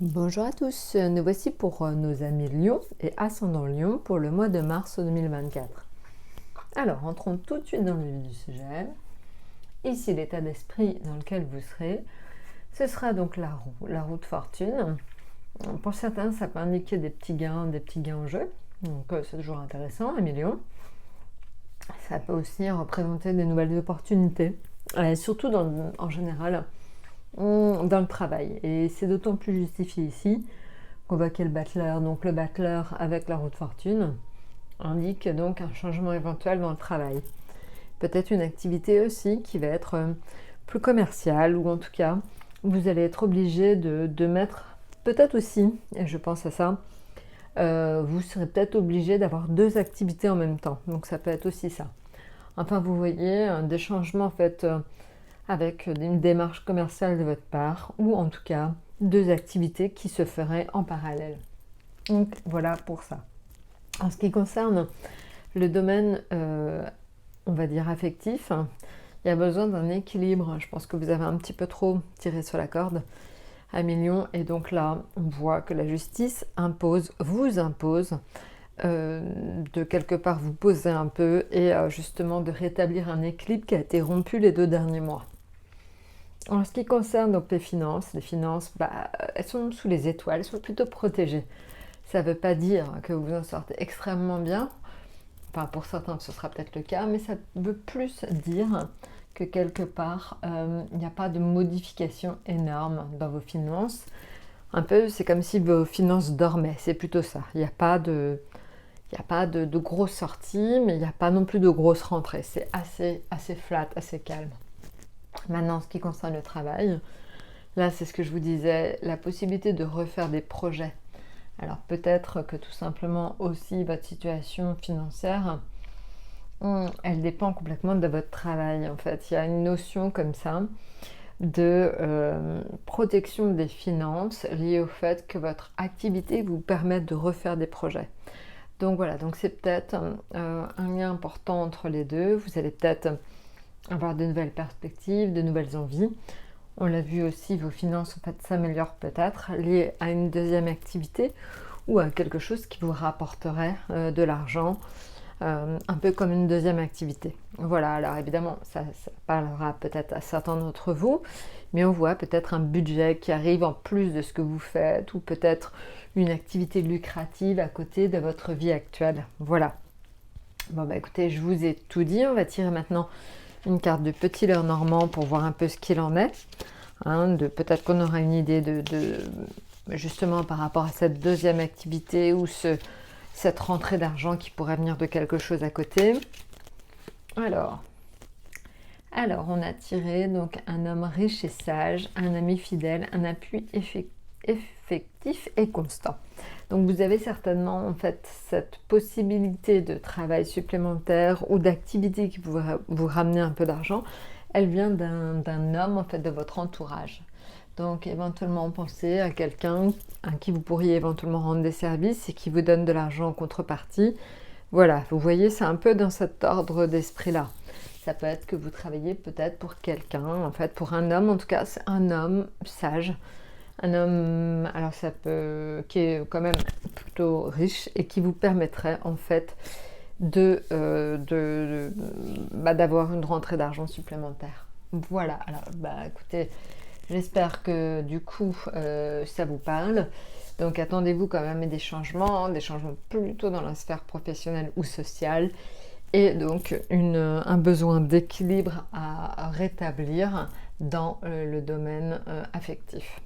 Bonjour à tous, nous voici pour nos amis Lion et ascendant Lion pour le mois de mars 2024. Alors, entrons tout de suite dans le vif du sujet. Ici, l'état d'esprit dans lequel vous serez, ce sera donc la roue de fortune. Pour certains, ça peut indiquer des petits gains en jeu, donc c'est toujours intéressant, amis Lion. Ça peut aussi représenter des nouvelles opportunités, surtout en général dans le travail. Et c'est d'autant plus justifié ici qu'on voit qu'il y a le battleur. Donc le battleur avec la roue de fortune indique donc un changement éventuel dans le travail. Peut-être une activité aussi qui va être plus commerciale, ou en tout cas vous allez être obligé de mettre, peut-être aussi, et je pense à ça, vous serez peut-être obligé d'avoir deux activités en même temps. Donc ça peut être aussi ça. Enfin, vous voyez des changements en fait avec une démarche commerciale de votre part, ou en tout cas deux activités qui se feraient en parallèle. Donc voilà pour ça. En ce qui concerne le domaine, on va dire affectif, il y a besoin d'un équilibre. Je pense que vous avez un petit peu trop tiré sur la corde à Lion, et donc là on voit que la justice vous impose de quelque part vous poser un peu et justement de rétablir un équilibre qui a été rompu les 2 derniers mois. En ce qui concerne donc les finances, elles sont sous les étoiles, elles sont plutôt protégées. Ça ne veut pas dire que vous en sortez extrêmement bien, enfin pour certains ce sera peut-être le cas, mais ça veut plus dire que quelque part il n'y a pas de modification énorme dans vos finances. Un peu, c'est comme si vos finances dormaient, c'est plutôt ça. Il n'y a pas de grosses sorties, mais il n'y a pas non plus de grosses rentrées. C'est assez flat, assez calme. Maintenant, en ce qui concerne le travail, là, c'est ce que je vous disais, la possibilité de refaire des projets. Alors peut-être que tout simplement aussi votre situation financière, elle dépend complètement de votre travail. En fait, il y a une notion comme ça de protection des finances liée au fait que votre activité vous permette de refaire des projets. Donc voilà, donc c'est peut-être un lien important entre les deux. Vous allez peut-être avoir de nouvelles perspectives, de nouvelles envies. On l'a vu aussi, vos finances en fait s'améliorent peut-être liées à une deuxième activité ou à quelque chose qui vous rapporterait de l'argent, un peu comme une deuxième activité. Voilà, alors évidemment, ça parlera peut-être à certains d'entre vous, mais on voit peut-être un budget qui arrive en plus de ce que vous faites, ou peut-être une activité lucrative à côté de votre vie actuelle. Voilà. Bon bah écoutez, je vous ai tout dit, on va tirer maintenant une carte de Petit Lenormand pour voir un peu ce qu'il en est. Peut-être qu'on aura une idée de justement par rapport à cette deuxième activité ou cette rentrée d'argent qui pourrait venir de quelque chose à côté. Alors, on a tiré donc un homme riche et sage, un ami fidèle, un appui effectif et constant. Donc vous avez certainement en fait cette possibilité de travail supplémentaire ou d'activité qui pourrait vous ramener un peu d'argent. Elle vient d'un homme en fait de votre entourage. Donc éventuellement pensez à quelqu'un à qui vous pourriez éventuellement rendre des services et qui vous donne de l'argent en contrepartie. Voilà, vous voyez, c'est un peu dans cet ordre d'esprit-là. Ça peut être que vous travaillez peut-être pour quelqu'un, en fait pour un homme, en tout cas c'est un homme sage, un homme, alors qui est quand même plutôt riche et qui vous permettrait en fait d'avoir une rentrée d'argent supplémentaire. Voilà, alors écoutez, j'espère que du coup ça vous parle. Donc attendez-vous quand même à des changements plutôt dans la sphère professionnelle ou sociale, et donc un besoin d'équilibre à rétablir dans le domaine affectif.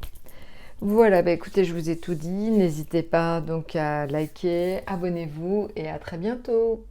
Voilà, écoutez, je vous ai tout dit. N'hésitez pas donc à liker, abonnez-vous et à très bientôt.